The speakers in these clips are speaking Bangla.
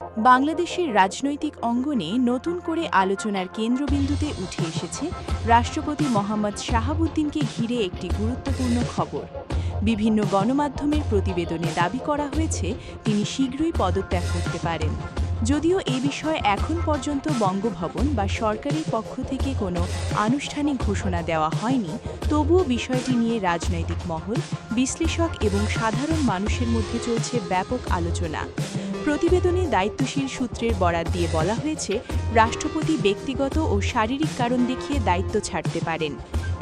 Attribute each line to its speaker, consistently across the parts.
Speaker 1: বাংলাদেশের রাজনৈতিক অঙ্গনে নতুন করে আলোচনার কেন্দ্রবিন্দুতে উঠে এসেছে রাষ্ট্রপতি মোহাম্মদ শাহাবুদ্দিনকে ঘিরে একটি গুরুত্বপূর্ণ খবর। বিভিন্ন গণমাধ্যমের প্রতিবেদনে দাবি করা হয়েছে তিনি শীঘ্রই পদত্যাগ করতে পারেন। যদিও এ বিষয়ে এখন পর্যন্ত বঙ্গভবন বা সরকারের পক্ষ থেকে কোনো আনুষ্ঠানিক ঘোষণা দেওয়া হয়নি, তবুও বিষয়টি নিয়ে রাজনৈতিক মহল, বিশ্লেষক এবং সাধারণ মানুষের মধ্যে চলছে ব্যাপক আলোচনা। প্রতিবেদনে দায়িত্বশীল সূত্রের বরাত দিয়ে বলা হয়েছে, রাষ্ট্রপতি ব্যক্তিগত ও শারীরিক কারণ দেখিয়ে দায়িত্ব ছাড়তে পারেন।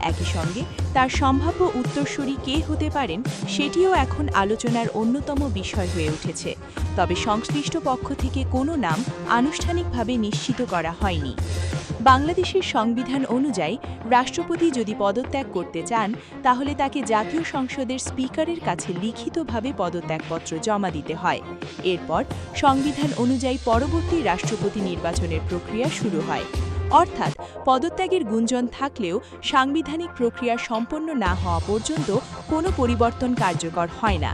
Speaker 1: একই সঙ্গে তার সম্ভাব্য উত্তরসূরি কে হতে পারেন সেটিও এখন আলোচনার অন্যতম বিষয় হয়ে উঠেছে। তবে সংশ্লিষ্ট পক্ষ থেকে কোনো নাম আনুষ্ঠানিকভাবে নিশ্চিত করা হয়নি। বাংলাদেশের সংবিধান অনুযায়ী রাষ্ট্রপতি যদি পদত্যাগ করতে চান, তাহলে তাকে জাতীয় সংসদের স্পিকারের কাছে লিখিতভাবে পদত্যাগপত্র জমা দিতে হয়। এরপর সংবিধান অনুযায়ী পরবর্তী রাষ্ট্রপতি নির্বাচনের প্রক্রিয়া শুরু হয়। অর্থাৎ পদত্যাগের গুঞ্জন থাকলেও সাংবিধানিক প্রক্রিয়া সম্পন্ন না হওয়া পর্যন্ত কোনো পরিবর্তন কার্যকর হয় না।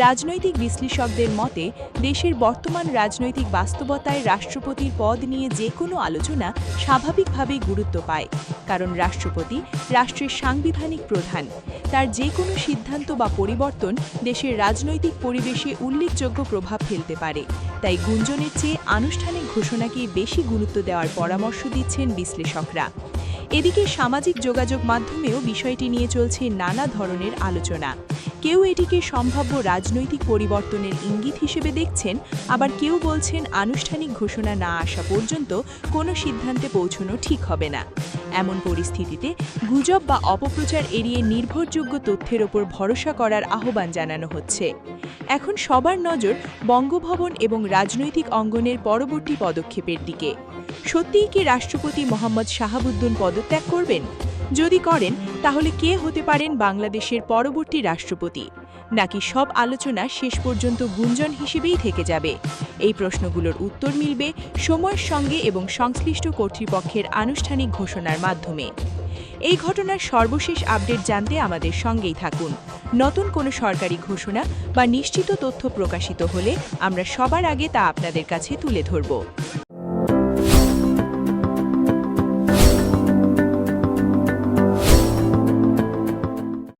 Speaker 1: রাজনৈতিক বিশ্লেষকদের মতে, দেশের বর্তমান রাজনৈতিক বাস্তবতায় রাষ্ট্রপতির পদ নিয়ে যে কোনো আলোচনা স্বাভাবিকভাবেই গুরুত্ব পায়, কারণ রাষ্ট্রপতি রাষ্ট্রের সাংবিধানিক প্রধান। তার যে কোনো সিদ্ধান্ত বা পরিবর্তন দেশের রাজনৈতিক পরিবেশে উল্লেখযোগ্য প্রভাব ফেলতে পারে। তাই গুঞ্জনের চেয়ে আনুষ্ঠানিক ঘোষণাকেই বেশি গুরুত্ব দেওয়ার পরামর্শ দিচ্ছেন বিশ্লেষকরা। এদিকে সামাজিক যোগাযোগ মাধ্যমেও বিষয়টি নিয়ে চলছে নানা ধরনের আলোচনা। কেউ এটিকে সম্ভাব্য রাজনৈতিক পরিবর্তনের ইঙ্গিত হিসেবে দেখছেন, আবার কেউ বলছেন আনুষ্ঠানিক ঘোষণা না আসা পর্যন্ত কোনো সিদ্ধান্তে পৌঁছানো ঠিক হবে না। এমন পরিস্থিতিতে গুজব বা অপপ্রচার এড়িয়ে নির্ভরযোগ্য তথ্যের ওপর ভরসা করার আহ্বান জানানো হচ্ছে। এখন সবার নজর বঙ্গভবন এবং রাজনৈতিক অঙ্গনের পরবর্তী পদক্ষেপের দিকে। সত্যিই কি রাষ্ট্রপতি মোহাম্মদ শাহাবুদ্দিন পদত্যাগ করবেন? যদি করেন, তাহলে কে হতে পারেন বাংলাদেশের পরবর্তী রাষ্ট্রপতি? নাকি সব আলোচনা শেষ পর্যন্ত গুঞ্জন হিসেবেই থেকে যাবে? এই প্রশ্নগুলোর উত্তর মিলবে সময়ের সঙ্গে এবং সংশ্লিষ্ট কর্তৃপক্ষের আনুষ্ঠানিক ঘোষণার মাধ্যমে। এই ঘটনার সর্বশেষ আপডেট জানতে আমাদের সঙ্গেই থাকুন। নতুন কোনো সরকারি ঘোষণা বা নিশ্চিত তথ্য প্রকাশিত হলে আমরা সবার আগে তা আপনাদের কাছে তুলে ধরব।